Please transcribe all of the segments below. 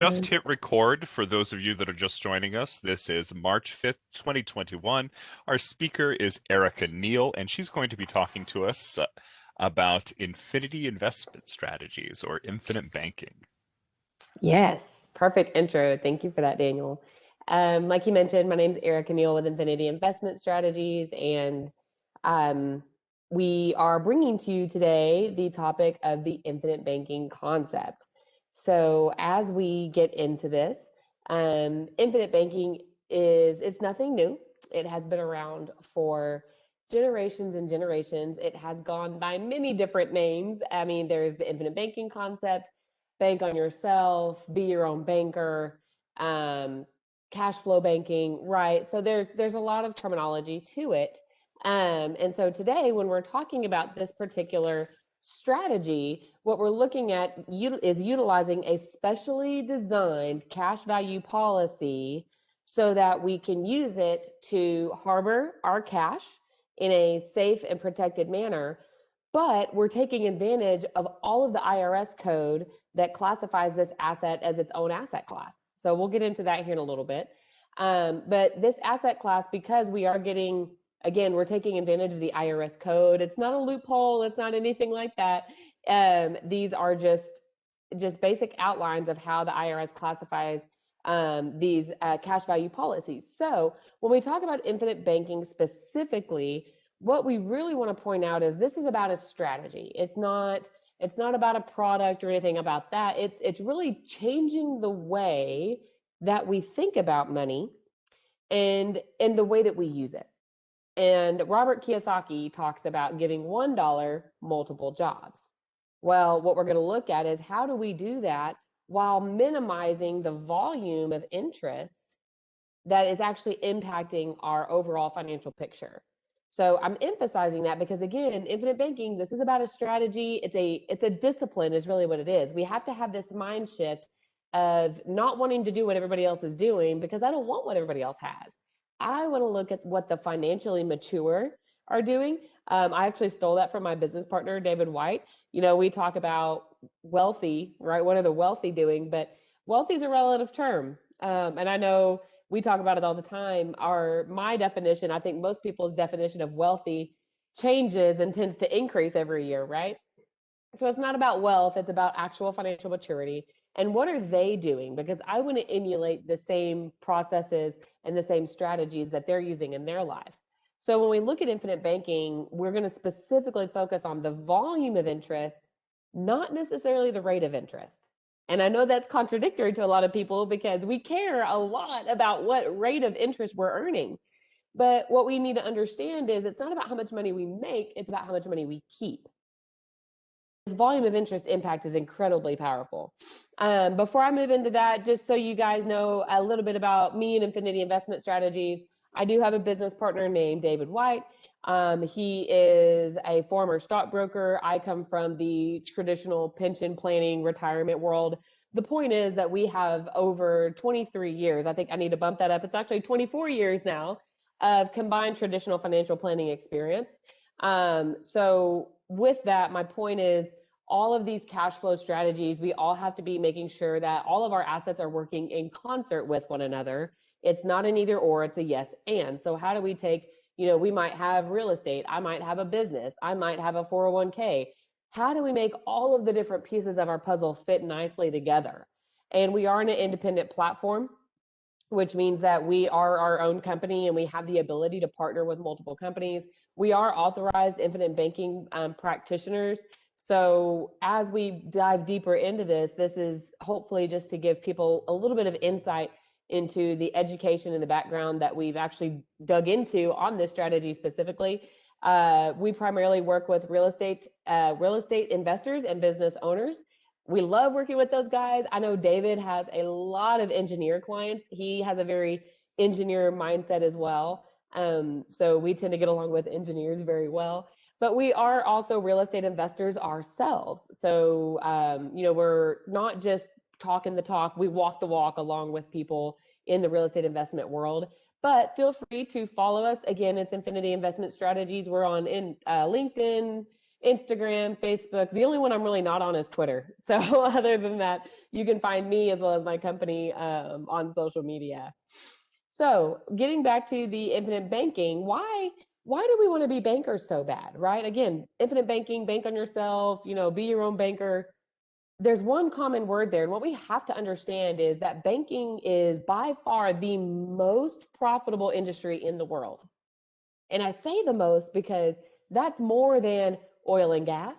Just hit record for those of you that are just joining us. This is March 5th, 2021. Our speaker is Erica Neal, and she's going to be talking to us about infinity investment strategies or infinite banking. Yes, perfect intro. Thank you for that, Daniel. Like you mentioned, my name is Erica Neal with Infinity Investment Strategies, and um, we are bringing to you today the topic of the infinite banking concept. So, as we get into this, infinite banking it's nothing new. It has been around for generations and generations. It has gone by many different names. I mean, there's the infinite banking concept, bank on yourself, be your own banker, um, cash flow banking, right? So there's a lot of terminology to it. And so today, when we're talking about this particular strategy, what we're looking at is utilizing a specially designed cash value policy so that we can use it to harbor our cash in a safe and protected manner. But we're taking advantage of all of the IRS code that classifies this asset as its own asset class. So we'll get into that here in a little bit. But this asset class, because we are getting, again, we're taking advantage of the IRS code. It's not a loophole. It's not anything like that. These are just basic outlines of how the IRS classifies these cash value policies. So when we talk about infinite banking specifically, what we really want to point out is this is about a strategy. It's not about a product or anything about that. It's really changing the way that we think about money and the way that we use it. And Robert Kiyosaki talks about giving $1 multiple jobs. Well, what we're going to look at is how do we do that while minimizing the volume of interest that is actually impacting our overall financial picture. So I'm emphasizing that because, again, infinite banking, this is about a strategy. It's a discipline is really what it is. We have to have this mind shift of not wanting to do what everybody else is doing because I don't want what everybody else has. I want to look at what the financially mature are doing. I actually stole that from my business partner, David White. You know, we talk about wealthy, right? What are the wealthy doing? But wealthy is a relative term. And I know we talk about it all the time. My definition, I think most people's definition of wealthy changes and tends to increase every year, right? So it's not about wealth, it's about actual financial maturity. And what are they doing? Because I want to emulate the same processes and the same strategies that they're using in their life. So when we look at infinite banking, we're going to specifically focus on the volume of interest, not necessarily the rate of interest. And I know that's contradictory to a lot of people because we care a lot about what rate of interest we're earning. But what we need to understand is it's not about how much money we make, it's about how much money we keep. This volume of interest impact is incredibly powerful. Before I move into that, just so you guys know a little bit about me and Infinity Investment Strategies, I do have a business partner named David White. He is a former stockbroker. I come from the traditional pension planning retirement world. The point is that we have over 23 years. I think I need to bump that up. It's actually 24 years now of combined traditional financial planning experience. So with that, my point is all of these cash flow strategies, we all have to be making sure that all of our assets are working in concert with one another. It's not an either or, it's a yes and. So how do we take, we might have real estate, I might have a business, I might have a 401k. How do we make all of the different pieces of our puzzle fit nicely together? And we are an independent platform, which means that we are our own company and we have the ability to partner with multiple companies. We are authorized infinite banking practitioners. So as we dive deeper into this, this is hopefully just to give people a little bit of insight into the education and the background that we've actually dug into on this strategy specifically. We primarily work with real estate investors and business owners. We love working with those guys. I know David has a lot of engineer clients. He has a very engineer mindset as well. So we tend to get along with engineers very well. But we are also real estate investors ourselves. So, we're not just talking the talk, we walk the walk along with people in the real estate investment world. But feel free to follow us. Again, it's Infinity Investment Strategies. We're on LinkedIn, Instagram, Facebook. The only one I'm really not on is Twitter. So other than that, you can find me as well as my company on social media. So getting back to the infinite banking, why do we want to be bankers so bad, right? Again, infinite banking, bank on yourself, be your own banker. There's one common word there. And what we have to understand is that banking is by far the most profitable industry in the world. And I say the most because that's more than oil and gas,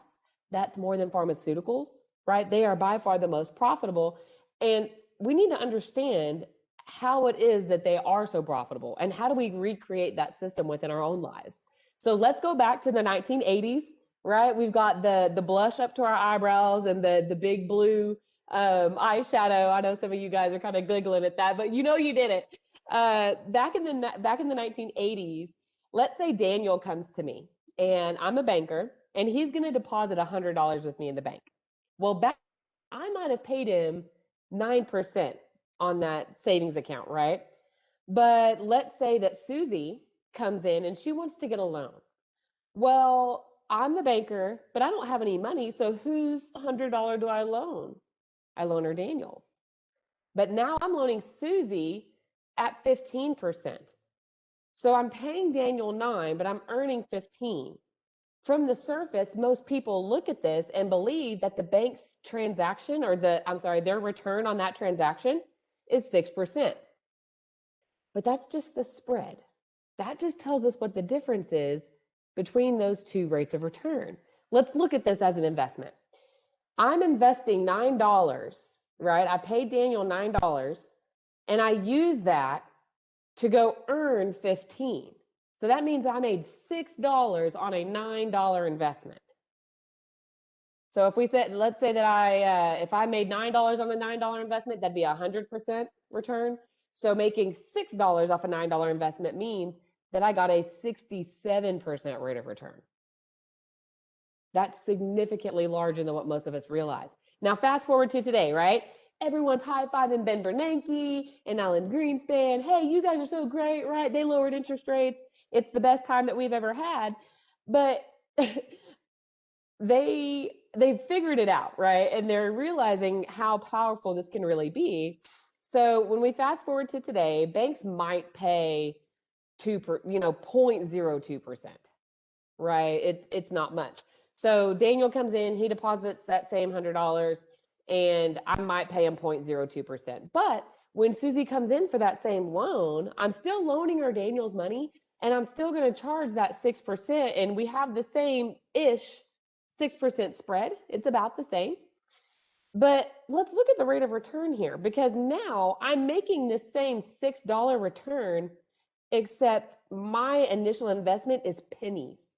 that's more than pharmaceuticals, right? They are by far the most profitable. And we need to understand how it is that they are so profitable and how do we recreate that system within our own lives. So let's go back to the 1980s, right? We've got the blush up to our eyebrows and the big blue eyeshadow. I know some of you guys are kind of giggling at that, but you did it. Back in the 1980s, let's say Daniel comes to me and I'm a banker and he's going to deposit $100 with me in the bank. Well, back I might have paid him 9% on that savings account, right? But let's say that Susie comes in and she wants to get a loan. Well, I'm the banker, but I don't have any money. So whose $100 do I loan? I loan her Daniel's. But now I'm loaning Susie at 15%. So I'm paying Daniel 9, but I'm earning 15. From the surface, most people look at this and believe that the bank's transaction or their return on that transaction is 6%. But that's just the spread. That just tells us what the difference is between those two rates of return. Let's look at this as an investment. I'm investing $9, right? I paid Daniel $9 and I use that to go earn 15. So that means I made $6 on a $9 investment. So if we said, let's say that if I made $9 on a $9 investment, that'd be 100% return. So making $6 off a $9 investment means that I got a 67% rate of return. That's significantly larger than what most of us realize. Now, fast forward to today, right? Everyone's high-fiving Ben Bernanke and Alan Greenspan. Hey, you guys are so great, right? They lowered interest rates. It's the best time that we've ever had. But they figured it out, right? And they're realizing how powerful this can really be. So when we fast forward to today, banks might pay 0.02%, right? It's not much. So Daniel comes in, he deposits that same $100, and I might pay him 0.02%. But when Susie comes in for that same loan, I'm still loaning her Daniel's money, and I'm still going to charge that 6%, and we have the same-ish 6% spread. It's about the same. But let's look at the rate of return here, because now I'm making this same $6 return, except my initial investment is pennies.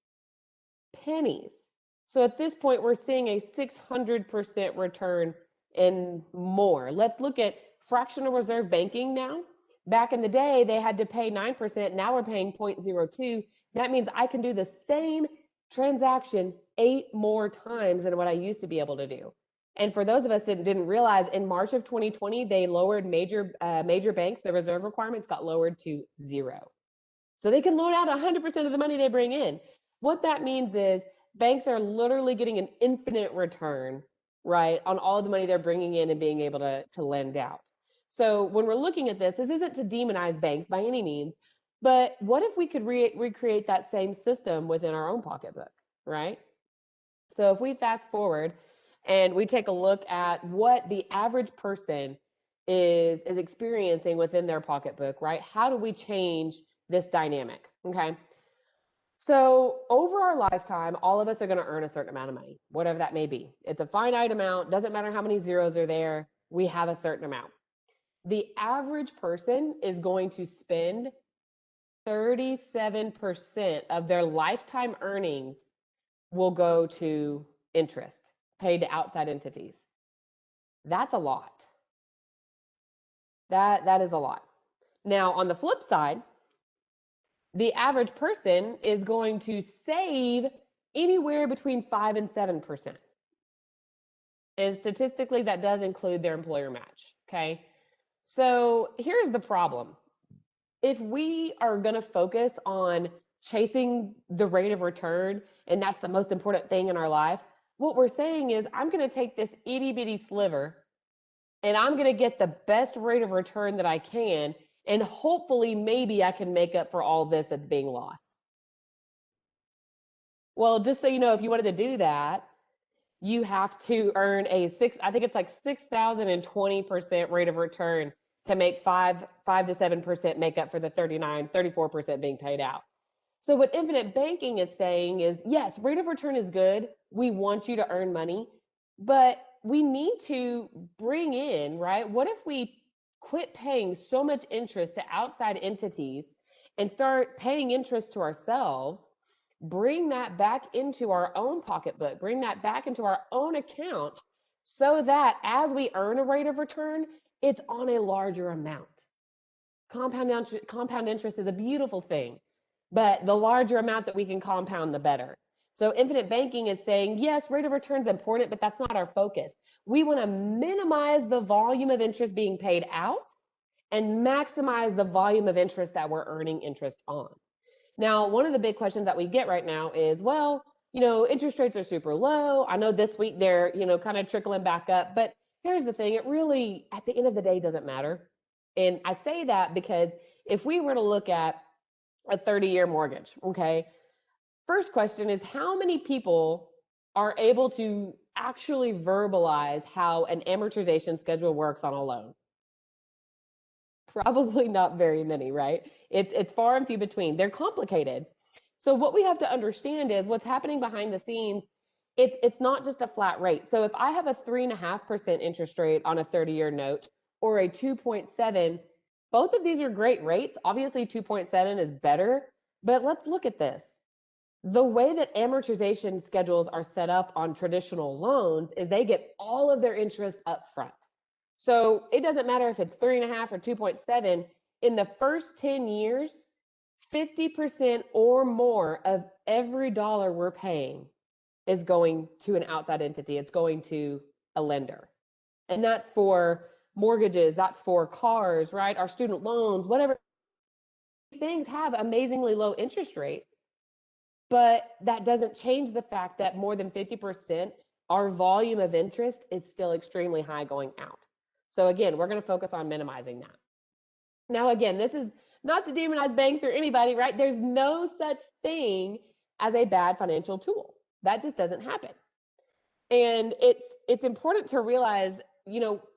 Pennies. So at this point, we're seeing a 600% return and more. Let's look at fractional reserve banking now. Back in the day, they had to pay 9%. Now we're paying 0.02. That means I can do the same transaction 8 more times than what I used to be able to do. And for those of us that didn't realize, in March of 2020, they lowered major banks, the reserve requirements got lowered to 0. So they can loan out 100% of the money they bring in. What that means is banks are literally getting an infinite return, right, on all of the money they're bringing in and being able to lend out. So when we're looking at this isn't to demonize banks by any means, but what if we could recreate that same system within our own pocketbook, right? So if we fast forward and we take a look at what the average person is experiencing within their pocketbook, right? How do we change this dynamic, okay? So over our lifetime, all of us are going to earn a certain amount of money, whatever that may be. It's a finite amount, doesn't matter how many zeros are there, we have a certain amount. The average person is going to spend 37% of their lifetime earnings will go to interest paid to outside entities. That's a lot. That is a lot. Now, on the flip side, the average person is going to save anywhere between 5 and 7%. And statistically, that does include their employer match, okay? So here's the problem. If we are going to focus on chasing the rate of return and that's the most important thing in our life. What we're saying is, I'm going to take this itty bitty sliver and I'm going to get the best rate of return that I can. And hopefully, maybe I can make up for all this that's being lost. Well, just so you know, if you wanted to do that, you have to earn I think it's like 6,020% rate of return to make 5 to 7% make up for the 34% being paid out. So what infinite banking is saying is, yes, rate of return is good. We want you to earn money, but we need to bring in, right? What if we quit paying so much interest to outside entities and start paying interest to ourselves, bring that back into our own pocketbook, bring that back into our own account so that as we earn a rate of return, it's on a larger amount. Compound interest is a beautiful thing, but the larger amount that we can compound, the better. So infinite banking is saying, yes, rate of return is important, but that's not our focus. We want to minimize the volume of interest being paid out and maximize the volume of interest that we're earning interest on. Now, one of the big questions that we get right now is, well, interest rates are super low. I know this week they're, kind of trickling back up, but here's the thing. It really, at the end of the day, doesn't matter. And I say that because if we were to look at a 30-year mortgage, okay, first question is, how many people are able to actually verbalize how an amortization schedule works on a loan? Probably not very many, right? It's far and few between. They're complicated. So what we have to understand is what's happening behind the scenes. It's not just a flat rate. So if I have a 3.5% interest rate on a 30-year note or a 2.7, both of these are great rates. Obviously 2.7 is better, but let's look at this. The way that amortization schedules are set up on traditional loans is they get all of their interest up front. So it doesn't matter if it's 3.5 or 2.7, in the first 10 years, 50% or more of every dollar we're paying is going to an outside entity. It's going to a lender. And that's for mortgages, that's for cars, right? Our student loans, whatever. These things have amazingly low interest rates, but that doesn't change the fact that more than 50%, our volume of interest is still extremely high going out. So again, we're going to focus on minimizing that. Now, again, this is not to demonize banks or anybody, right? There's no such thing as a bad financial tool. That just doesn't happen. And it's important to realize,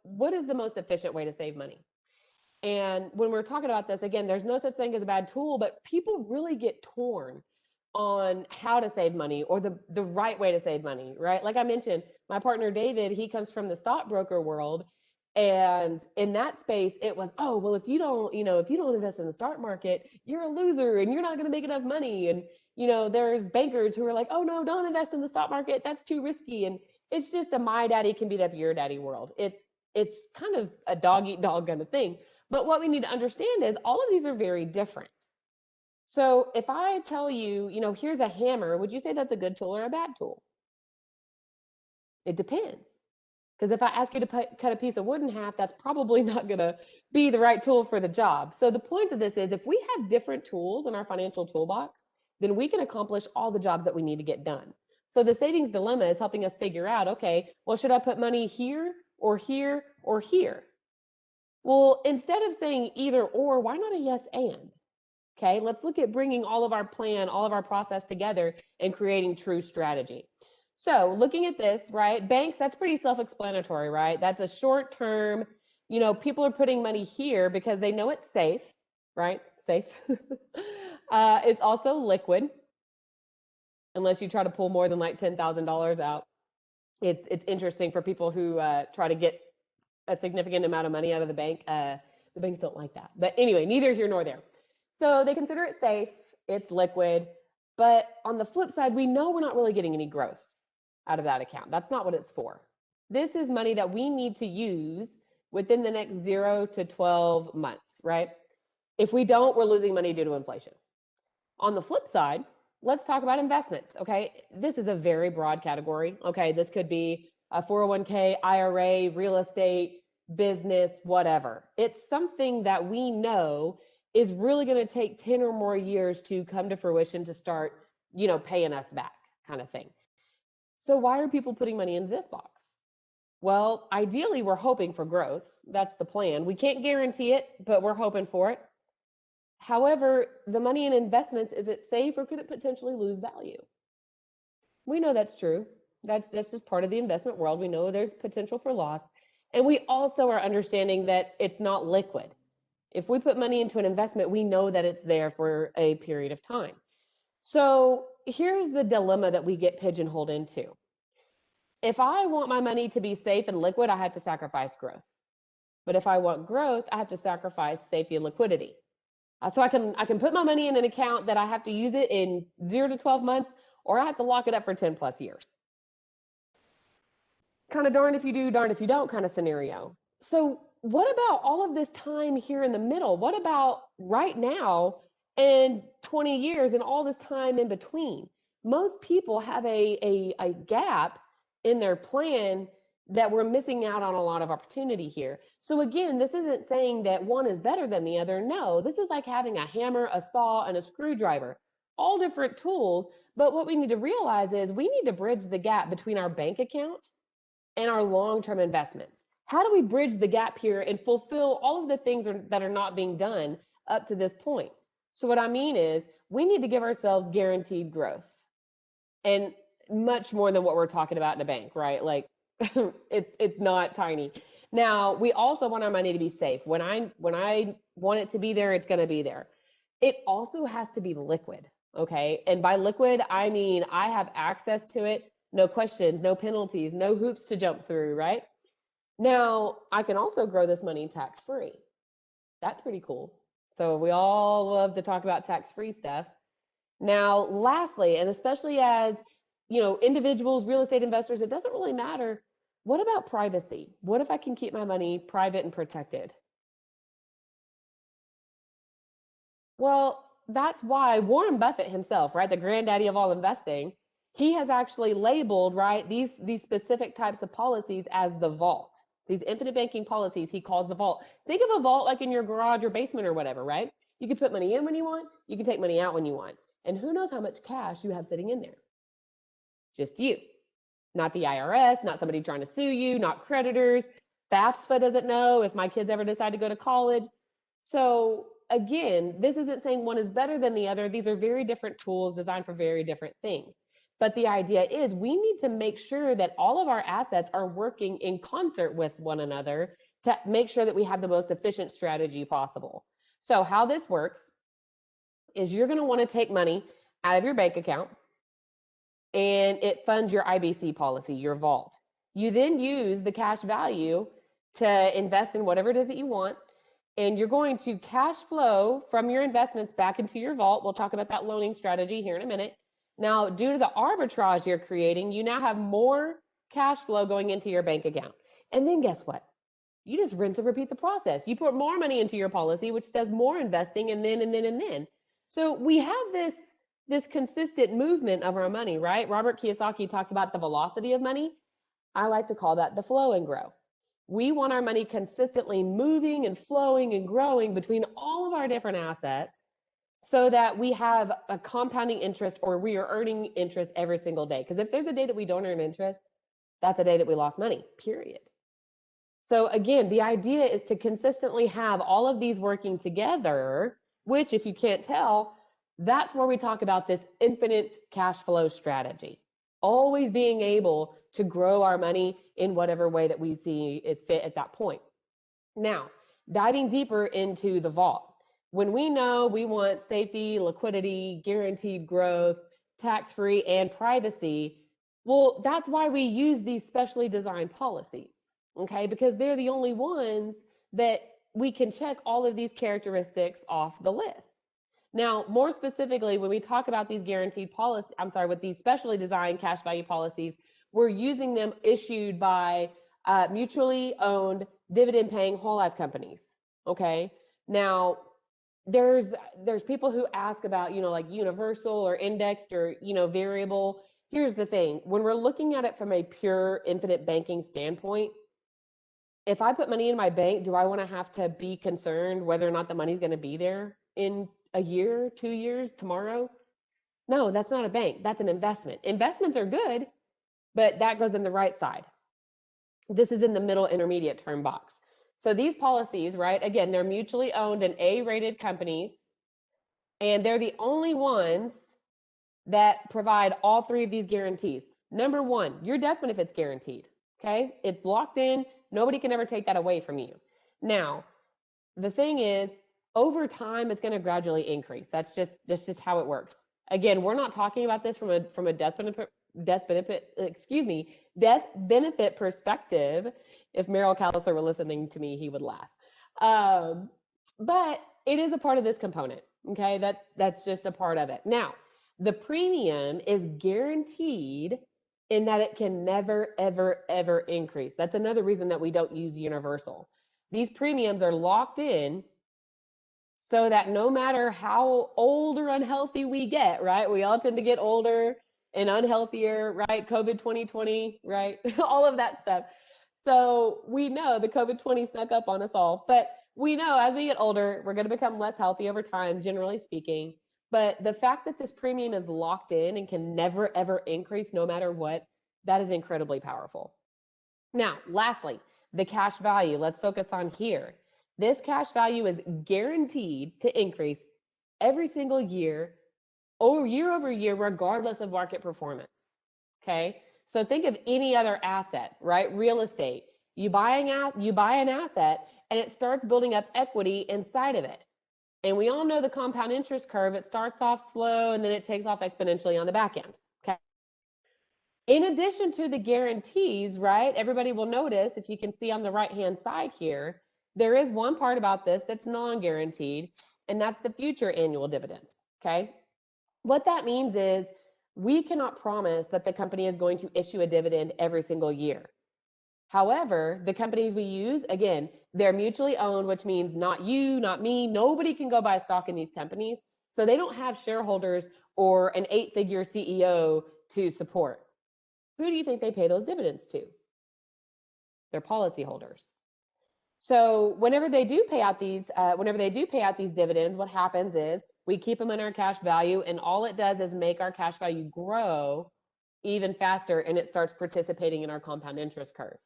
what is the most efficient way to save money? And when we're talking about this, again, there's no such thing as a bad tool, but people really get torn on how to save money or the right way to save money, right? Like I mentioned, my partner, David, he comes from the stockbroker world. And in that space, it was, oh, well, if you don't invest in the stock market, you're a loser and you're not going to make enough money. And, there's bankers who are like, oh, no, don't invest in the stock market. That's too risky. And it's just a my daddy can beat up your daddy world. It's kind of a dog eat dog kind of thing. But what we need to understand is all of these are very different. So if I tell you, here's a hammer, would you say that's a good tool or a bad tool? It depends. Because if I ask you to cut a piece of wood in half, that's probably not going to be the right tool for the job. So the point of this is, if we have different tools in our financial toolbox, then we can accomplish all the jobs that we need to get done. So the savings dilemma is helping us figure out, okay, well, should I put money here or here or here? Well, instead of saying either or, why not a yes and? Okay, let's look at bringing all of our plan, all of our process together and creating true strategy. So looking at this, right, banks, that's pretty self-explanatory, right? That's a short term, people are putting money here because they know it's safe, right? Safe. It's also liquid, unless you try to pull more than like $10,000 out. It's interesting for people who try to get a significant amount of money out of the bank. The banks don't like that. But anyway, neither here nor there. So they consider it safe, it's liquid, but on the flip side, we know we're not really getting any growth out of that account. That's not what it's for. This is money that we need to use within the next 0 to 12 months, right? If we don't, we're losing money due to inflation. On the flip side, let's talk about investments, okay? This is a very broad category, okay? This could be a 401k, IRA, real estate, business, whatever. It's something that we know is really going to take 10 or more years to come to fruition to start, paying us back. kind of thing. So why are people putting money into this box? Well, ideally, we're hoping for growth. That's the plan. We can't guarantee it, but we're hoping for it. However, the money in investments, is it safe or could it potentially lose value? We know that's true. That's just part of the investment world. We know there's potential for loss. And we also are understanding that it's not liquid. If we put money into an investment, we know that it's there for a period of time. So here's the dilemma that we get pigeonholed into. If I want my money to be safe and liquid, I have to sacrifice growth. But if I want growth, I have to sacrifice safety and liquidity. So I can put my money in an account that I have to use it in 0 to 12 months, or I have to lock it up for 10 plus years. Kind of darned if you do, darned if you don't kind of scenario. So what about all of this time here in the middle? What about right now and 20 years and all this time in between? Most people have a gap in their plan that we're missing out on a lot of opportunity here. So again, this isn't saying that one is better than the other. No, this is like having a hammer, a saw, and a screwdriver, all different tools. But what we need to realize is we need to bridge the gap between our bank account and our long-term investments. How do we bridge the gap here and fulfill all of the things that are not being done up to this point? So what I mean is we need to give ourselves guaranteed growth, and much more than what we're talking about in a bank, right? Like it's not tiny. Now, we also want our money to be safe. When I want it to be there, it's going to be there. It also has to be liquid, okay? And by liquid, I mean I have access to it, no questions, no penalties, no hoops to jump through, right? Now, I can also grow this money tax-free. That's pretty cool. So we all love to talk about tax-free stuff. Now, lastly, and especially as individuals, real estate investors, it doesn't really matter. What about privacy? What if I can keep my money private and protected? Well, that's why Warren Buffett himself, right, the granddaddy of all investing, he has actually labeled, right, these specific types of policies as the vault. These infinite banking policies he calls the vault. Think of a vault like in your garage or basement or whatever, right? You can put money in when you want, you can take money out when you want. And who knows how much cash you have sitting in there? Just you. Not the IRS, not somebody trying to sue you, not creditors. FAFSA doesn't know if my kids ever decide to go to college. So again, this isn't saying one is better than the other. These are very different tools designed for very different things. But the idea is we need to make sure that all of our assets are working in concert with one another to make sure that we have the most efficient strategy possible. So how this works is you're going to want to take money out of your bank account, and it funds your IBC policy, your vault. You then use the cash value to invest in whatever it is that you want, and you're going to cash flow from your investments back into your vault. We'll talk about that loaning strategy here in a minute. Now, due to the arbitrage you're creating, you now have more cash flow going into your bank account. And then guess what? You just rinse and repeat the process. You put more money into your policy, which does more investing, and then. So we have this consistent movement of our money, right? Robert Kiyosaki talks about the velocity of money. I like to call that the flow and grow. We want our money consistently moving and flowing and growing between all of our different assets so that we have a compounding interest, or we are earning interest every single day. Because if there's a day that we don't earn interest, that's a day that we lost money, period. So again, the idea is to consistently have all of these working together, which, if you can't tell, that's where we talk about this infinite cash flow strategy. Always being able to grow our money in whatever way that we see is fit at that point. Now, diving deeper into the vault. When we know we want safety, liquidity, guaranteed growth, tax-free, and privacy, well, that's why we use these specially designed policies, okay? Because they're the only ones that we can check all of these characteristics off the list. Now, more specifically, when we talk about these with these specially designed cash value policies, we're using them issued by mutually owned dividend-paying whole life companies, okay? Now, there's people who ask about, like universal or indexed or, variable. Here's the thing. When we're looking at it from a pure infinite banking standpoint, if I put money in my bank, do I want to have to be concerned whether or not the money's going to be there in a year, 2 years, tomorrow? No, that's not a bank. That's an investment. Investments are good, but that goes in the right side. This is in the middle intermediate term box. So these policies, right, again, they're mutually owned and A-rated companies, and they're the only ones that provide all three of these guarantees. Number one, your death benefit's guaranteed. Okay, it's locked in. Nobody can ever take that away from you. Now, the thing is, over time, it's going to gradually increase. That's just how it works. Again, we're not talking about this from a death benefit perspective. If Merrill Calliser were listening to me, he would laugh. But it is a part of this component. Okay, that's just a part of it. Now, the premium is guaranteed in that it can never, ever, ever increase. That's another reason that we don't use universal. These premiums are locked in so that no matter how old or unhealthy we get, right? We all tend to get older and unhealthier, right? COVID 2020, right? All of that stuff. So we know the COVID 20 snuck up on us all, but we know as we get older, we're going to become less healthy over time, generally speaking. But the fact that this premium is locked in and can never, ever increase no matter what, that is incredibly powerful. Now, lastly, the cash value. Let's focus on here. This cash value is guaranteed to increase every single year, or year over year, regardless of market performance. Okay, so think of any other asset, right? Real estate. You buy an asset, and it starts building up equity inside of it. And we all know the compound interest curve. It starts off slow, and then it takes off exponentially on the back end. Okay. In addition to the guarantees, right? Everybody will notice, if you can see on the right-hand side here, there is one part about this that's non-guaranteed, and that's the future annual dividends. Okay. What that means is we cannot promise that the company is going to issue a dividend every single year. However, the companies we use, again, they're mutually owned, which means not you, not me, nobody can go buy stock in these companies. So they don't have shareholders or an 8-figure CEO to support. Who do you think they pay those dividends to? Their policyholders. So whenever they do pay out these dividends, what happens is we keep them in our cash value, and all it does is make our cash value grow even faster, and it starts participating in our compound interest curve.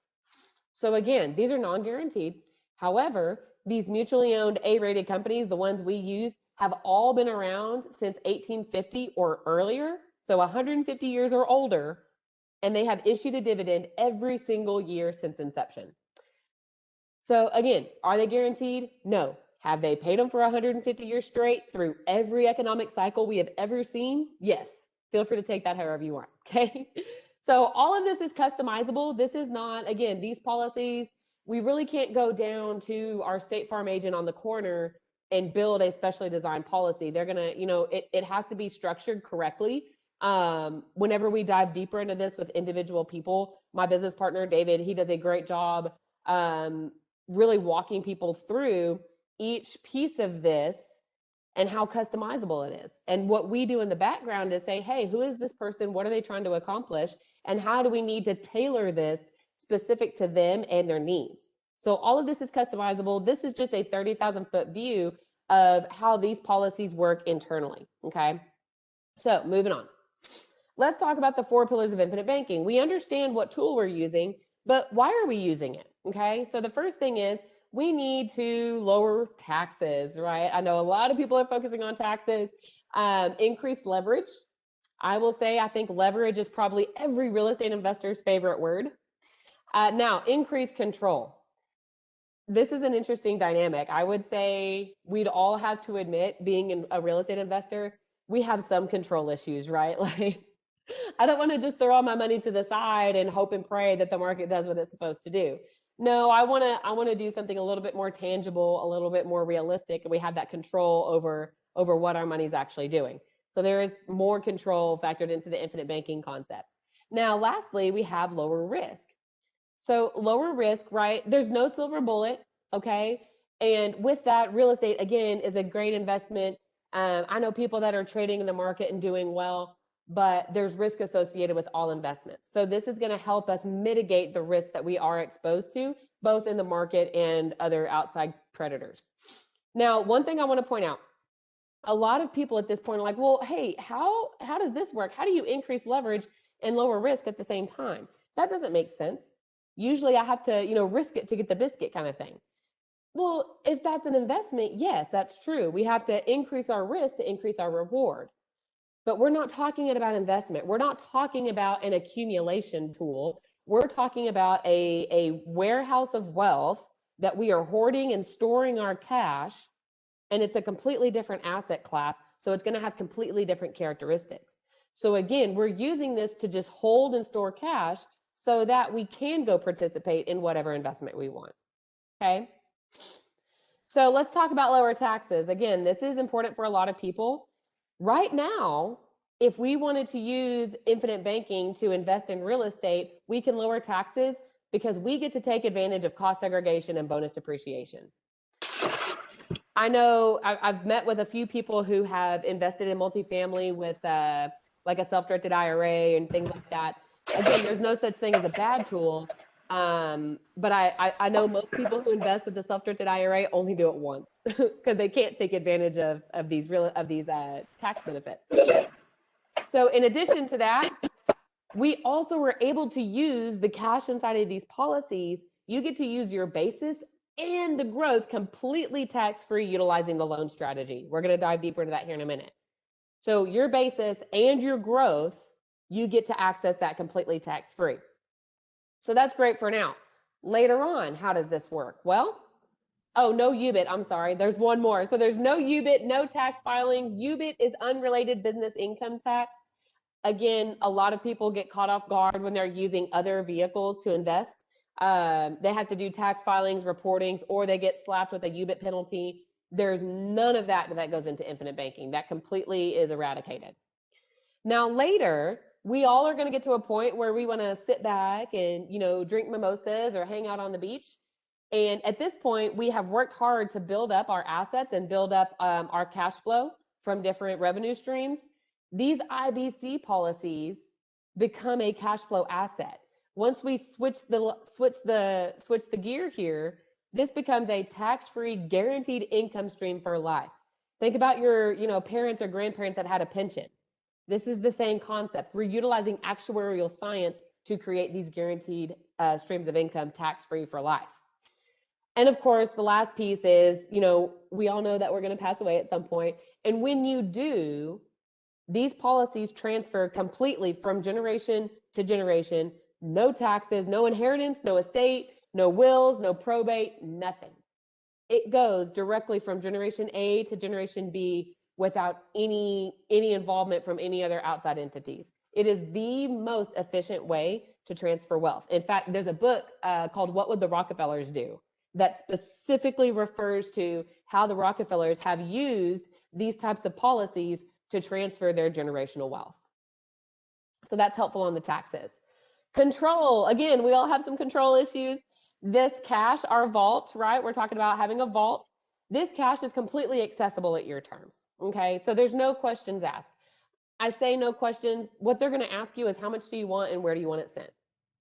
So again, these are non-guaranteed. However, these mutually owned A-rated companies, the ones we use, have all been around since 1850 or earlier, so 150 years or older, and they have issued a dividend every single year since inception. So again, are they guaranteed? No. Have they paid them for 150 years straight through every economic cycle we have ever seen? Yes. Feel free to take that however you want, okay? So all of this is customizable. This is not, again, these policies, we really can't go down to our State Farm agent on the corner and build a specially designed policy. They're gonna, it has to be structured correctly. Whenever we dive deeper into this with individual people, my business partner, David, he does a great job really walking people through each piece of this and how customizable it is. And what we do in the background is say, hey, who is this person? What are they trying to accomplish? And how do we need to tailor this specific to them and their needs? So all of this is customizable. This is just a 30,000-foot view of how these policies work internally, okay? So moving on. Let's talk about the 4 pillars of infinite banking. We understand what tool we're using, but why are we using it? Okay, so the first thing is we need to lower taxes, right? I know a lot of people are focusing on taxes. Increased leverage. I will say I think leverage is probably every real estate investor's favorite word. Now, increased control. This is an interesting dynamic. I would say we'd all have to admit, being a real estate investor, we have some control issues, right? Like, I don't want to just throw all my money to the side and hope and pray that the market does what it's supposed to do. No, I want to do something a little bit more tangible, a little bit more realistic, and we have that control over what our money's actually doing. So there is more control factored into the infinite banking concept. Now, lastly, we have lower risk. So lower risk, right? There's no silver bullet, okay? And with that, real estate, again, is a great investment. I know people that are trading in the market and doing well, but there's risk associated with all investments. So this is going to help us mitigate the risk that we are exposed to, both in the market and other outside predators. Now, one thing I want to point out, a lot of people at this point are like, well, hey, how does this work? How do you increase leverage and lower risk at the same time? That doesn't make sense. Usually I have to, risk it to get the biscuit kind of thing. Well, if that's an investment, yes, that's true. We have to increase our risk to increase our reward. But we're not talking about investment. We're not talking about an accumulation tool. We're talking about a warehouse of wealth that we are hoarding and storing our cash, and it's a completely different asset class. So it's going to have completely different characteristics. So again, we're using this to just hold and store cash so that we can go participate in whatever investment we want. Okay. So let's talk about lower taxes. Again, this is important for a lot of people. Right now, if we wanted to use infinite banking to invest in real estate, we can lower taxes because we get to take advantage of cost segregation and bonus depreciation. I know I've met with a few people who have invested in multifamily with like a self-directed IRA and things like that. Again, there's no such thing as a bad tool. But I know most people who invest with the self-directed IRA only do it once because they can't take advantage of these tax benefits. So in addition to that, we also were able to use the cash inside of these policies. You get to use your basis and the growth completely tax-free utilizing the loan strategy. We're going to dive deeper into that here in a minute. So your basis and your growth, you get to access that completely tax-free. So that's great for now. Later on, how does this work? Well, no ubit. I'm sorry. There's one more. So there's no ubit, no tax filings. Ubit is unrelated business income tax. Again, a lot of people get caught off guard when they're using other vehicles to invest. They have to do tax filings, reportings, or they get slapped with a ubit penalty. There's none of that goes into infinite banking. That completely is eradicated. Now later, we all are going to get to a point where we want to sit back and, drink mimosas or hang out on the beach. And at this point, we have worked hard to build up our assets and build up our cash flow from different revenue streams. These IBC policies become a cash flow asset. Once we switch the gear here, this becomes a tax-free guaranteed income stream for life. Think about your, parents or grandparents that had a pension. This is the same concept. We're utilizing actuarial science to create these guaranteed streams of income tax-free for life. And of course, the last piece is, we all know that we're going to pass away at some point. And when you do, these policies transfer completely from generation to generation, no taxes, no inheritance, no estate, no wills, no probate, nothing. It goes directly from generation A to generation B without any involvement from any other outside entities. It is the most efficient way to transfer wealth. In fact, there's a book called What Would the Rockefellers Do? That specifically refers to how the Rockefellers have used these types of policies to transfer their generational wealth. So that's helpful on the taxes. Control, again, we all have some control issues. This cash, our vault, right? We're talking about having a vault. This cash is completely accessible at your terms, okay? So there's no questions asked. I say no questions. What they're gonna ask you is how much do you want and where do you want it sent?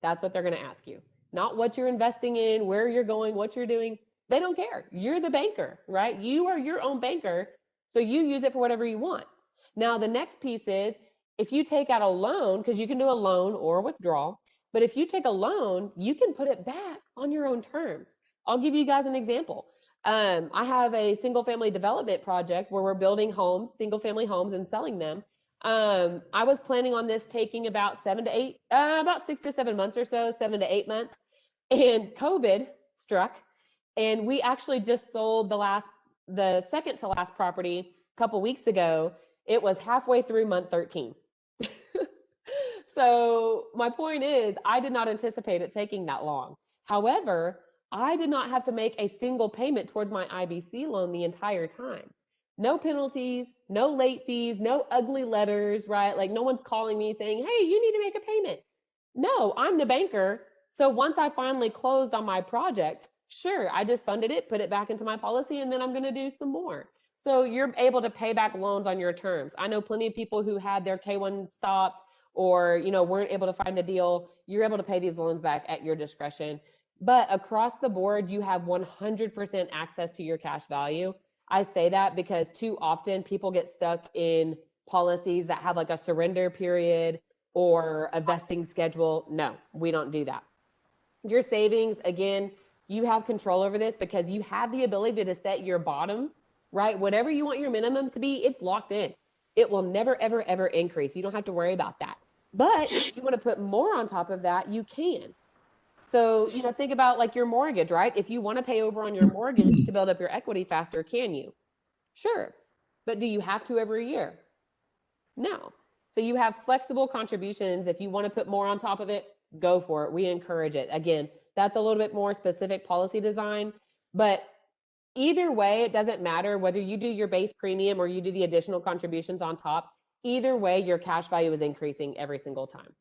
That's what they're gonna ask you. Not what you're investing in, where you're going, what you're doing. They don't care. You're the banker, right? You are your own banker, so you use it for whatever you want. Now, the next piece is if you take out a loan, because you can do a loan or a withdrawal, but if you take a loan, you can put it back on your own terms. I'll give you guys an example. I have a single family development project where we're building homes, single family homes, and selling them. I was planning on this taking about 6 to 7 months or so, 7 to 8 months. And COVID struck, and we actually just sold the second to last property a couple weeks ago. It was halfway through month 13. So my point is, I did not anticipate it taking that long. However, I did not have to make a single payment towards my IBC loan the entire time. No penalties, no late fees, no ugly letters, right? Like no one's calling me saying, hey, you need to make a payment. No, I'm the banker. So once I finally closed on my project, sure, I just funded it, put it back into my policy, and then I'm going to do some more. So you're able to pay back loans on your terms. I know plenty of people who had their K1 stopped or, weren't able to find a deal. You're able to pay these loans back at your discretion. But across the board, you have 100% access to your cash value. I say that because too often people get stuck in policies that have like a surrender period or a vesting schedule. No, we don't do that. Your savings, again, you have control over this because you have the ability to set your bottom, right? Whatever you want your minimum to be, it's locked in. It will never, ever, ever increase. You don't have to worry about that. But if you want to put more on top of that, you can. So, think about like your mortgage, right? If you want to pay over on your mortgage to build up your equity faster, can you? Sure. But do you have to every year? No. So you have flexible contributions. If you want to put more on top of it, go for it. We encourage it. Again, that's a little bit more specific policy design, but either way, it doesn't matter whether you do your base premium or you do the additional contributions on top. Either way, your cash value is increasing every single time.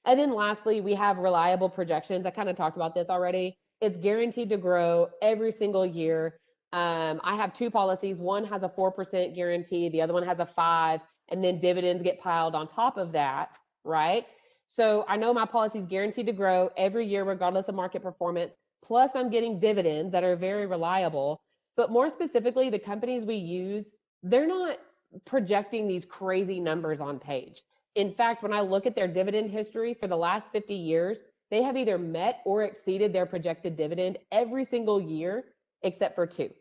And then lastly, we have reliable projections. I kind of talked about this already. It's guaranteed to grow every single year. I have two policies. One has a 4% guarantee. The other one has a 5, and then dividends get piled on top of that, right? So I know my policy is guaranteed to grow every year, regardless of market performance. Plus I'm getting dividends that are very reliable. But more specifically, the companies we use, they're not projecting these crazy numbers on page. In fact, when I look at their dividend history for the last 50 years, they have either met or exceeded their projected dividend every single year, except for 2.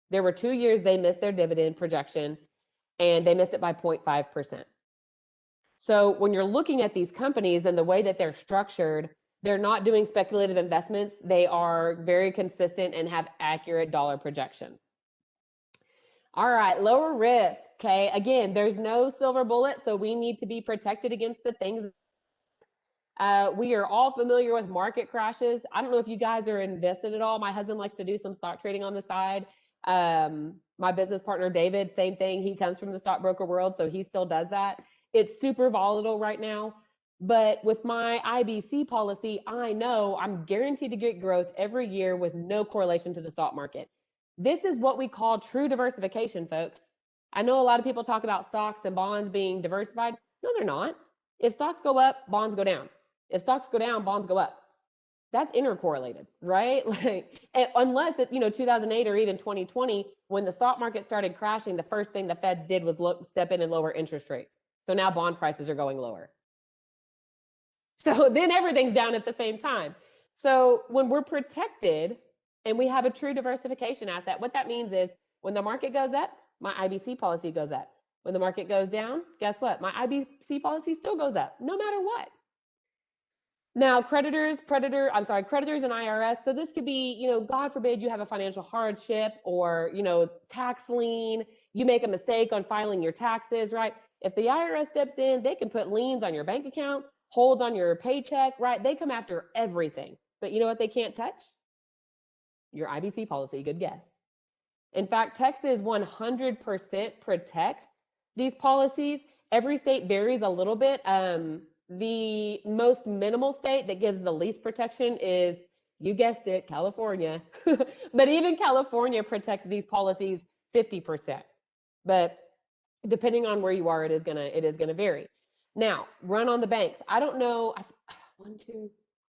There were 2 years they missed their dividend projection, and they missed it by 0.5%. So when you're looking at these companies and the way that they're structured, they're not doing speculative investments. They are very consistent and have accurate dollar projections. All right, lower risk. Okay, again, there's no silver bullet, so we need to be protected against the things. We are all familiar with market crashes. I don't know if you guys are invested at all. My husband likes to do some stock trading on the side. My business partner, David, same thing. He comes from the stockbroker world, so he still does that. It's super volatile right now. But with my IBC policy, I know I'm guaranteed to get growth every year with no correlation to the stock market. This is what we call true diversification, folks. I know a lot of people talk about stocks and bonds being diversified. No, they're not. If stocks go up, bonds go down. If stocks go down, bonds go up. That's intercorrelated, right? Unless 2008 or even 2020, when the stock market started crashing, the first thing the Feds did was step in and lower interest rates. So now bond prices are going lower. So then everything's down at the same time. So when we're protected and we have a true diversification asset, what that means is when the market goes up, my IBC policy goes up. When the market goes down, guess what? My IBC policy still goes up, no matter what. Now, creditors and IRS. So this could be, God forbid you have a financial hardship or, tax lien. You make a mistake on filing your taxes, right? If the IRS steps in, they can put liens on your bank account, holds on your paycheck, right? They come after everything. But you know what they can't touch? Your IBC policy. Good guess. In fact, Texas 100% protects these policies. Every state varies a little bit. The most minimal state that gives the least protection is, you guessed it, California. But even California protects these policies 50%. But depending on where you are, it is gonna vary. Now, run on the banks. I don't know.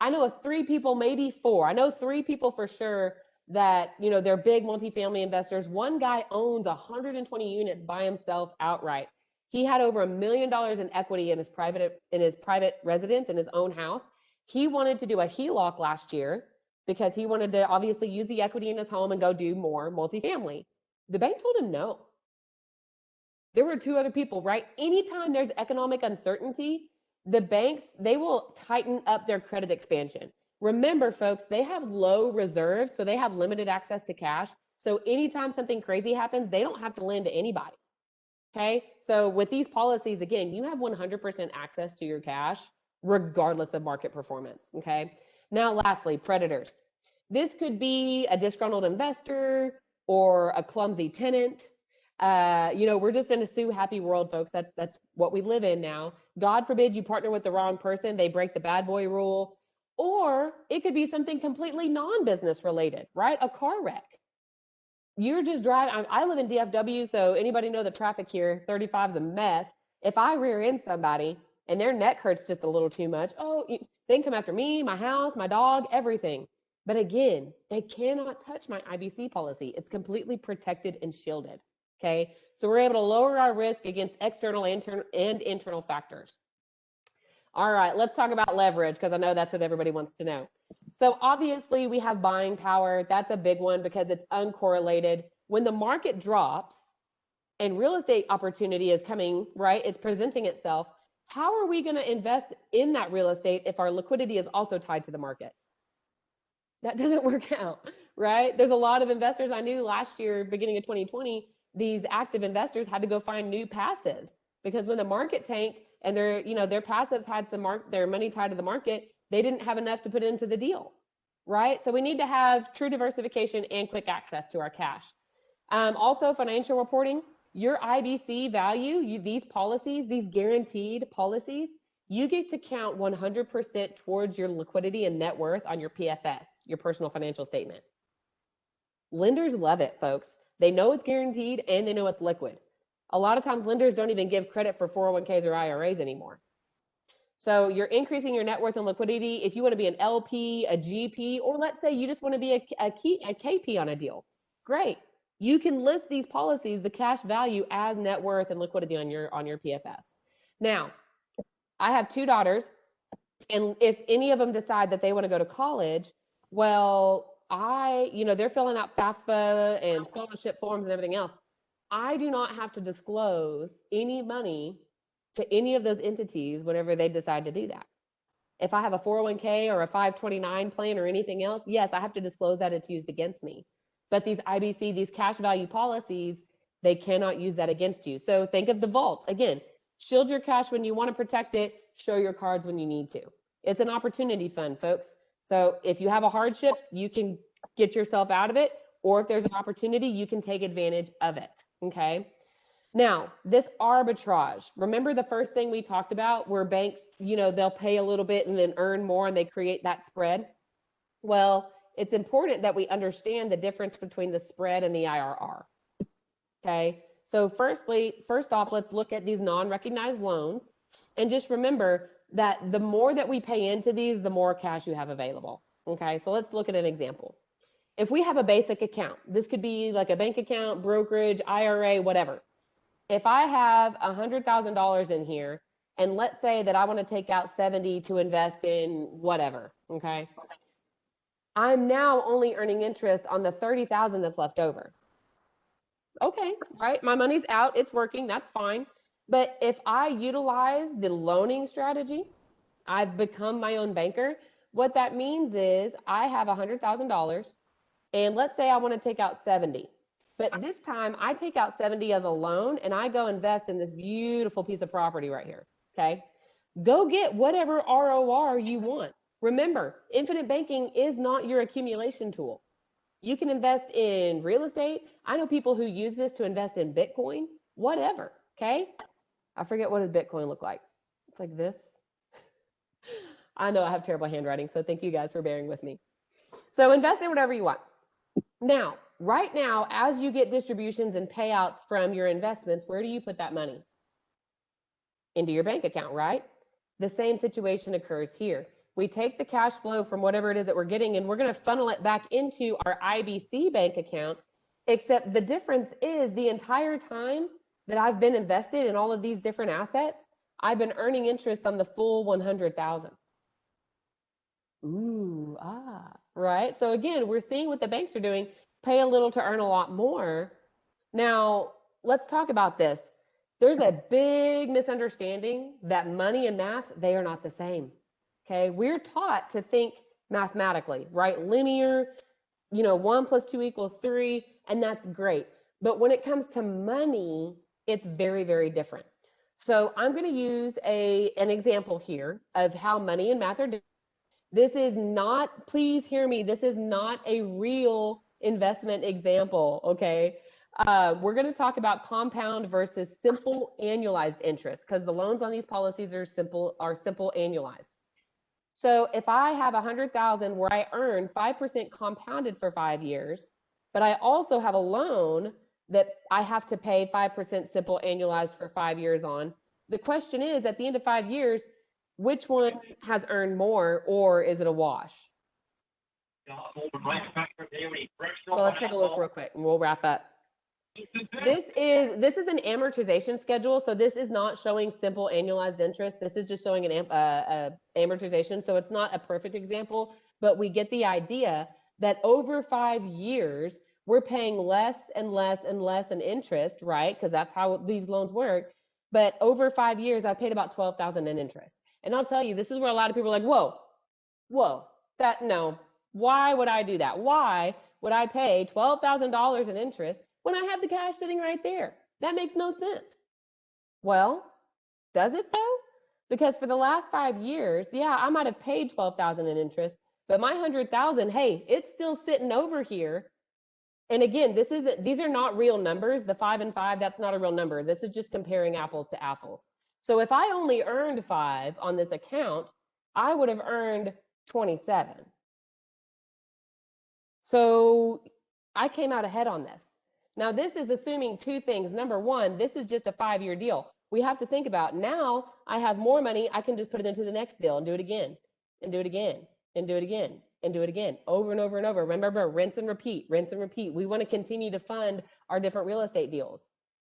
I know of 3 people, maybe 4. I know 3 people for sure that they're big multifamily investors. One guy owns 120 units by himself outright. He had over $1 million in equity in his private residence, in his own house. He wanted to do a HELOC last year because he wanted to obviously use the equity in his home and go do more multifamily. The bank told him no. There were 2 other people, right? Anytime there's economic uncertainty, the banks, they will tighten up their credit expansion. Remember, folks, they have low reserves, so they have limited access to cash. So anytime something crazy happens, they don't have to lend to anybody. Okay, so with these policies, again, you have 100% access to your cash, regardless of market performance. Okay, now lastly, predators. This could be a disgruntled investor or a clumsy tenant. We're just in a sue happy world, folks. That's what we live in now. God forbid you partner with the wrong person, they break the bad boy rule, or it could be something completely non-business related, right? A car wreck. You're just driving. I live in DFW, so anybody know the traffic here? 35 is a mess. If I rear end somebody and their neck hurts just a little too much, they can come after me, my house, my dog, everything. But again, they cannot touch my IBC policy. It's completely protected and shielded. Okay. So we're able to lower our risk against external and internal factors. All right, let's talk about leverage because I know that's what everybody wants to know. So obviously we have buying power. That's a big one because it's uncorrelated. When the market drops and real estate opportunity is coming, right? It's presenting itself. How are we going to invest in that real estate if our liquidity is also tied to the market? That doesn't work out, right? There's a lot of investors I knew last year, beginning of 2020, these active investors had to go find new passives because when the market tanked and their passives had their money tied to the market, they didn't have enough to put into the deal, right? So we need to have true diversification and quick access to our cash. Also, financial reporting, your IBC value, these policies, these guaranteed policies, you get to count 100% towards your liquidity and net worth on your PFS, your personal financial statement. Lenders love it, folks. They know it's guaranteed and they know it's liquid. A lot of times lenders don't even give credit for 401ks or IRAs anymore. So you're increasing your net worth and liquidity. If you want to be an LP, a GP, or let's say you just want to be a KP on a deal, great. You can list these policies, the cash value, as net worth and liquidity on your PFS. Now, I have 2 daughters, and if any of them decide that they want to go to college, well, they're filling out FAFSA and scholarship forms and everything else. I do not have to disclose any money to any of those entities whenever they decide to do that. If I have a 401k or a 529 plan or anything else, yes, I have to disclose that it's used against me. But these IBC, these cash value policies, they cannot use that against you. So think of the vault. Again, shield your cash when you want to protect it, show your cards when you need to. It's an opportunity fund, folks. So if you have a hardship, you can get yourself out of it, or if there's an opportunity, you can take advantage of it, okay? Now, this arbitrage, remember the first thing we talked about where banks, they'll pay a little bit and then earn more and they create that spread? Well, it's important that we understand the difference between the spread and the IRR, okay? So first off, let's look at these non-recognized loans and just remember that the more that we pay into these, the more cash you have available, okay? So let's look at an example. If we have a basic account, this could be like a bank account, brokerage, IRA, whatever. If I have $100,000 in here, and let's say that I want to take out 70 to invest in whatever, okay? I'm now only earning interest on the 30,000 that's left over. Okay, right? My money's out, it's working, that's fine. But if I utilize the loaning strategy, I've become my own banker. What that means is I have $100,000, and let's say I want to take out 70. But this time I take out 70 as a loan and I go invest in this beautiful piece of property right here, okay? Go get whatever ROR you want. Remember, infinite banking is not your accumulation tool. You can invest in real estate. I know people who use this to invest in Bitcoin, whatever, okay? I forget what does Bitcoin look like. It's like this. I know I have terrible handwriting, so thank you guys for bearing with me. So invest in whatever you want. Now, right now, as you get distributions and payouts from your investments, where do you put that money? Into your bank account, right? The same situation occurs here. We take the cash flow from whatever it is that we're getting and we're going to funnel it back into our IBC bank account, except the difference is the entire time that I've been invested in all of these different assets, I've been earning interest on the full 100,000. Ooh, right? So again, we're seeing what the banks are doing, pay a little to earn a lot more. Now, let's talk about this. There's a big misunderstanding that money and math, they are not the same. Okay, we're taught to think mathematically, right? Linear, 1 + 2 = 3, and that's great. But when it comes to money, it's very, very different. So I'm going to use an example here of how money and math are different. This is not, please hear me, this is not a real investment example, okay? We're going to talk about compound versus simple annualized interest because the loans on these policies are simple annualized. So if I have 100,000 where I earn 5% compounded for 5 years, but I also have a loan that I have to pay 5% simple annualized for 5 years on, the question is at the end of 5 years, which one has earned more or is it a wash? So let's take a look real quick and we'll wrap up. This is an amortization schedule. So this is not showing simple annualized interest. This is just showing an amortization. So it's not a perfect example, but we get the idea that over 5 years, we're paying less and less and less in interest, right? Because that's how these loans work. But over 5 years, I paid about $12,000 in interest. And I'll tell you, this is where a lot of people are like, whoa, no. Why would I do that? Why would I pay $12,000 in interest when I have the cash sitting right there? That makes no sense. Well, does it though? Because for the last 5 years, yeah, I might have paid $12,000 in interest, but my $100,000, hey, it's still sitting over here. And again, these are not real numbers. The 5 and 5, that's not a real number. This is just comparing apples to apples. So if I only earned 5 on this account, I would have earned 27. So I came out ahead on this. Now, this is assuming two things. Number one, this is just a 5-year deal. We have to think about now I have more money. I can just put it into the next deal and do it again and do it again and do it again and do it again over and over and over. Remember, rinse and repeat, rinse and repeat. We want to continue to fund our different real estate deals.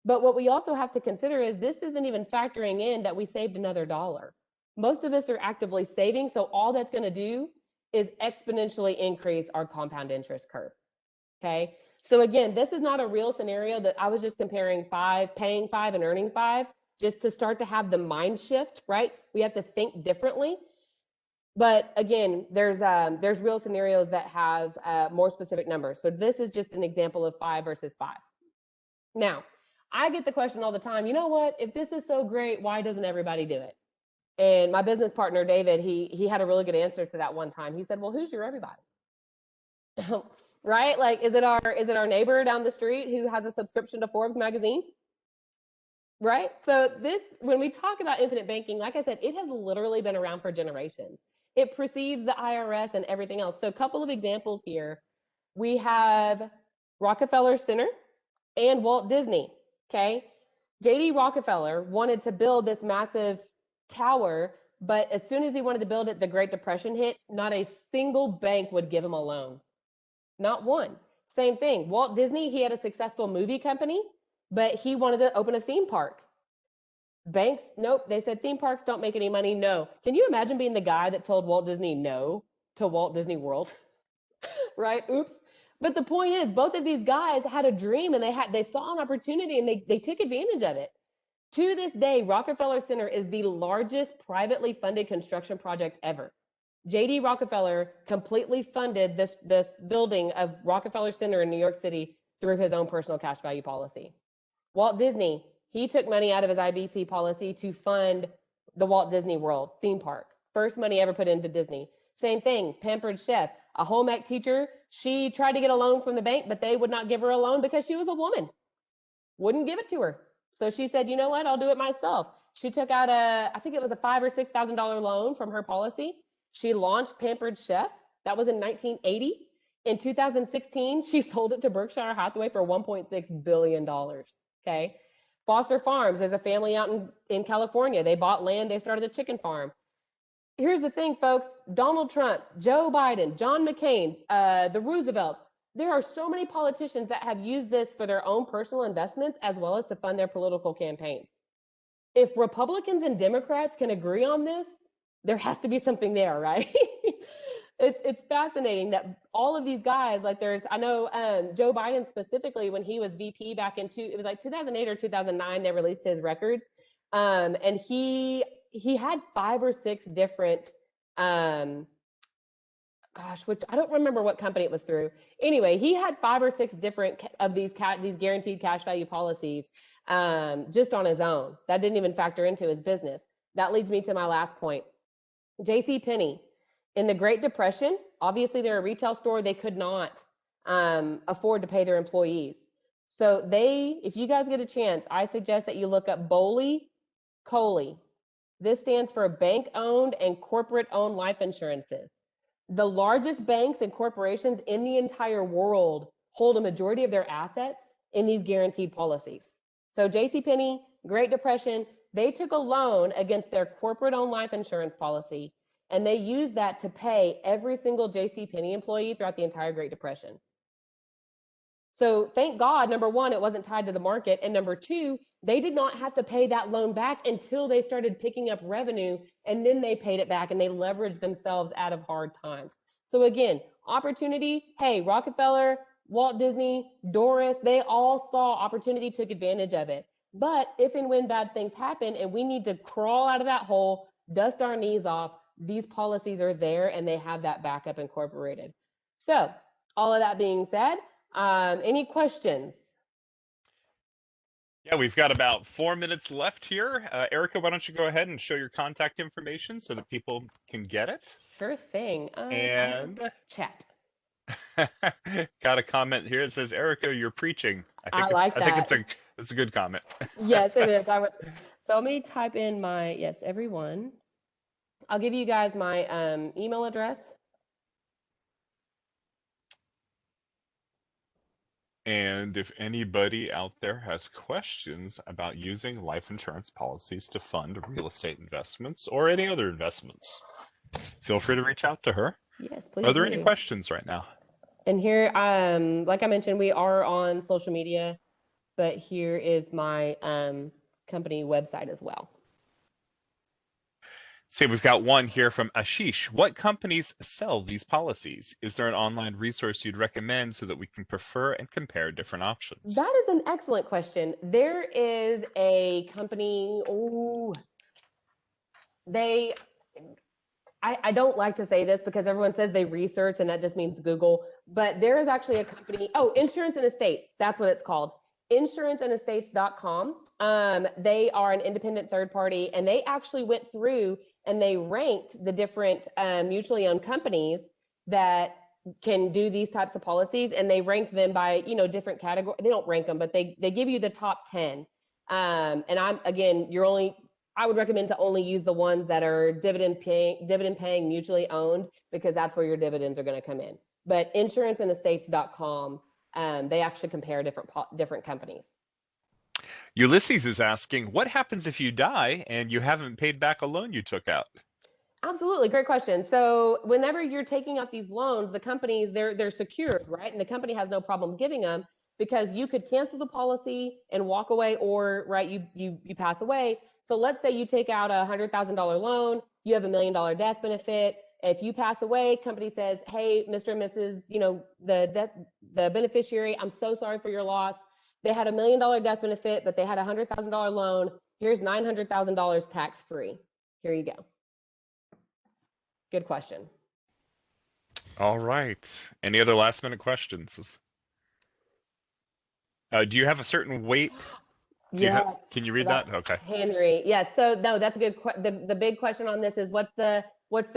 But what we also have to consider is this isn't even factoring in that we saved another dollar. Most of us are actively saving. So all that's going to do is exponentially increase our compound interest curve. Okay. So again, this is not a real scenario. That I was just comparing paying 5 and earning 5, just to start to have the mind shift, right? We have to think differently. But again, there's real scenarios that have more specific numbers. So this is just an example of 5 versus 5. Now, I get the question all the time, you know what, if this is so great, why doesn't everybody do it? And my business partner, David, he had a really good answer to that one time. He said, well, who's your everybody? Right? Like, is it our neighbor down the street who has a subscription to Forbes magazine? Right? So when we talk about infinite banking, like I said, it has literally been around for generations. It precedes the IRS and everything else. So a couple of examples here. We have Rockefeller Center and Walt Disney. Okay. JD Rockefeller wanted to build this massive tower, but as soon as he wanted to build it, the Great Depression hit. Not a single bank would give him a loan. Not one. Same thing. Walt Disney, he had a successful movie company, but he wanted to open a theme park. Banks, nope. They said theme parks don't make any money. No. Can you imagine being the guy that told Walt Disney no to Walt Disney World? Right? Oops. But the point is, both of these guys had a dream and they saw an opportunity and they took advantage of it. To this day, Rockefeller Center is the largest privately funded construction project ever. JD Rockefeller completely funded this building of Rockefeller Center in New York City through his own personal cash value policy. Walt Disney, he took money out of his IBC policy to fund the Walt Disney World theme park. First money ever put into Disney. Same thing, Pampered Chef, a home ec teacher. She tried to get a loan from the bank, but they would not give her a loan because she was a woman. Wouldn't give it to her. So she said, you know what, I'll do it myself. She took out I think it was a $5,000 or $6,000 loan from her policy. She launched Pampered Chef. That was in 1980. In 2016, she sold it to Berkshire Hathaway for $1.6 billion. Okay. Foster Farms, there's a family out in California. They bought land, they started a chicken farm. Here's the thing, folks. Donald Trump, Joe Biden, John McCain, the Roosevelts. There are so many politicians that have used this for their own personal investments as well as to fund their political campaigns. If Republicans and Democrats can agree on this, there has to be something there, right? It's fascinating that all of these guys, like I know Joe Biden specifically, when he was VP back it was like 2008 or 2009, they released his records. And he had 5 or 6 different, which I don't remember what company it was through. Anyway, he had 5 or 6 different of these guaranteed cash value policies just on his own. That didn't even factor into his business. That leads me to my last point. JCPenney, in the Great Depression, obviously they're a retail store. They could not afford to pay their employees. So if you guys get a chance, I suggest that you look up BOLI-COLI. This stands for bank-owned and corporate-owned life insurances. The largest banks and corporations in the entire world hold a majority of their assets in these guaranteed policies. So JCPenney, Great Depression, they took a loan against their corporate-owned life insurance policy, And they used that to pay every single JCPenney employee throughout the entire Great Depression. So thank God, number one, it wasn't tied to the market. And number two, they did not have to pay that loan back until they started picking up revenue, and then they paid it back and they leveraged themselves out of hard times. So again, opportunity, hey, Rockefeller, Walt Disney, Doris, they all saw opportunity, took advantage of it. But if and when bad things happen and we need to crawl out of that hole, dust our knees off, these policies are there and they have that backup incorporated. So all of that being said, any questions? Yeah, we've got about 4 minutes left here. Erica, why don't you go ahead and show your contact information so that people can get it? Sure thing. And Chat. got a comment here. It says, "Erica, you're preaching." I like I think that. it's a good comment. Yes, it is. So let me type in my, yes, everyone. I'll give you guys my email address. And if anybody out there has questions about using life insurance policies to fund real estate investments or any other investments, feel free to reach out to her. Yes, please. Are there any questions right now? And here, like I mentioned, we are on social media, but here is my company website as well. See, we've got one here from Ashish. What companies sell these policies? Is there an online resource you'd recommend so that we can prefer and compare different options? That is an excellent question. There is a company, I don't like to say this because everyone says they research and that just means Google, but there is actually a company, Insurance and Estates, that's what it's called. Insuranceandestates.com. They are an independent third party, and they actually went through and they ranked the different mutually owned companies that can do these types of policies, and they ranked them by different categories. They don't rank them, but they give you the top 10. And I would recommend to only use the ones that are dividend paying, mutually owned, because that's where your dividends are going to come in. But insuranceandestates.com, they actually compare different companies. Ulysses is asking, what happens if you die and you haven't paid back a loan you took out? Absolutely, great question. So whenever you're taking out these loans, the companies, they're secured, right? And the company has no problem giving them, because you could cancel the policy and walk away, or you pass away. So let's say you take out a $100,000 loan, you have $1 million death benefit. If you pass away, company says, hey, Mr. and Mrs., the beneficiary, I'm so sorry for your loss. They had $1 million death benefit, but they had a $100,000 loan. Here's $900,000 tax free. Here you go. Good question. All right. Any other last minute questions? Do you have a certain weight? Yes. Can you read that? Okay. Henry. Yes. So no, that's a good the big question on this is what's the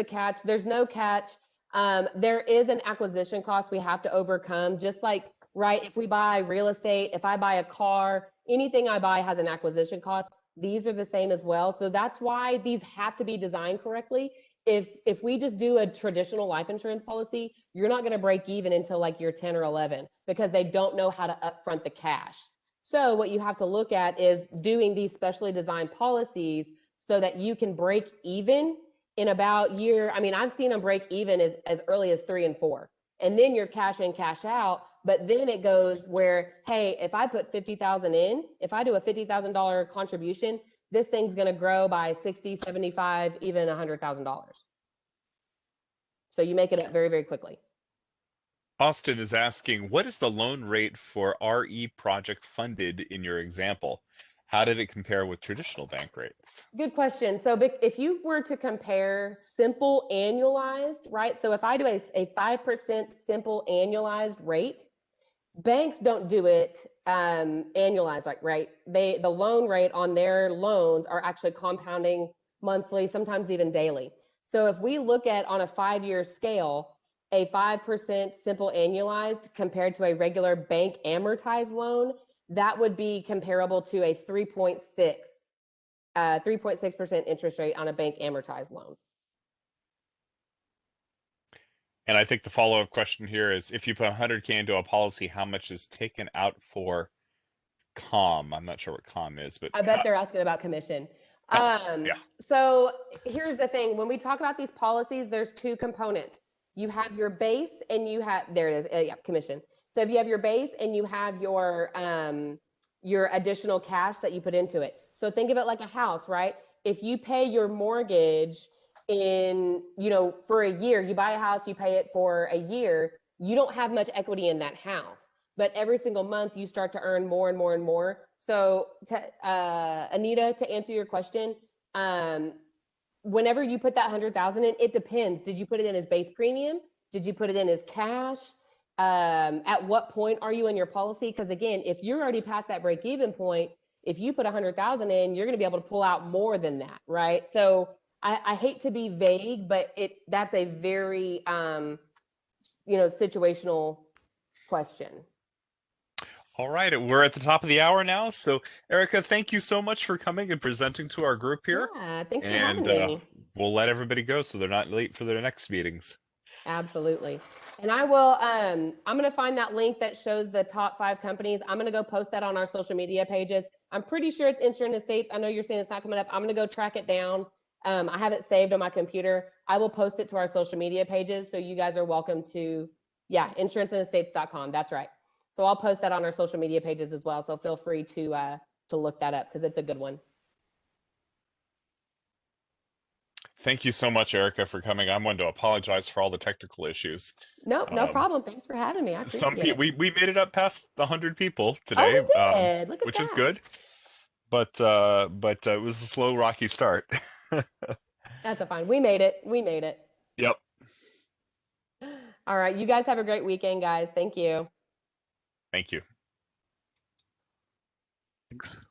catch? There's no catch. There is an acquisition cost we have to overcome, just like, right, if we buy real estate, if I buy a car, anything I buy has an acquisition cost. These are the same as well. So that's why these have to be designed correctly. If we just do a traditional life insurance policy, you're not going to break even until like year 10 or 11, because they don't know how to upfront the cash. So what you have to look at is doing these specially designed policies so that you can break even in about year. I mean, I've seen them break even as early as 3 and 4, and then you're cash in, cash out. But then it goes where, hey, if I put 50,000 in, if I do a $50,000 contribution, this thing's going to grow by 60, 75, even $100,000. So you make it up very, very quickly. Austin is asking, what is the loan rate for RE project funded in your example? How did it compare with traditional bank rates? Good question. So if you were to compare simple annualized, right? So if I do a 5% simple annualized rate, banks don't do it annualized, right? The loan rate on their loans are actually compounding monthly, sometimes even daily. So if we look at on a 5-year scale, a 5% simple annualized compared to a regular bank amortized loan, that would be comparable to a 3.6% interest rate on a bank amortized loan. And I think the follow-up question here is, if you put 100K into a policy, how much is taken out for COM? I'm not sure what COM is, but I bet they're asking about commission. Yeah. So here's the thing. When we talk about these policies, there's two components. You have your base and you have, there it is, yeah, commission. So if you have your base and you have your additional cash that you put into it. So think of it like a house, right? If you pay your mortgage in, for a year, you buy a house, you pay it for a year, you don't have much equity in that house. But every single month you start to earn more and more and more. So Anita, to answer your question, whenever you put that 100,000 in, it depends. Did you put it in as base premium? Did you put it in as cash? At what point are you in your policy? Because again, if you're already past that break even point, if you put 100,000 in, you're going to be able to pull out more than that, right? So I hate to be vague, but that's a very situational question. All right, we're at the top of the hour now. So, Erica, thank you so much for coming and presenting to our group here. Yeah, thanks for And having me. we'll let everybody go so they're not late for their next meetings. Absolutely. And I will, I'm going to find that link that shows the top 5 companies. I'm going to go post that on our social media pages. I'm pretty sure it's Insurance Estates. I know you're saying it's not coming up. I'm going to go track it down. I have it saved on my computer. I will post it to our social media pages. So you guys are welcome to, insuranceandestates.com. That's right. So I'll post that on our social media pages as well. So feel free to look that up because it's a good one. Thank you so much, Erica, for coming. I wanted to apologize for all the technical issues. Nope, no problem. Thanks for having me. I Some appreciate people it. we made it up past 100 people Oh, today, we did. Look at which is that. good. But it was a slow, rocky start. That's a fine. We made it. We made it. Yep. All right. You guys have a great weekend, guys. Thank you. Thank you. Thanks.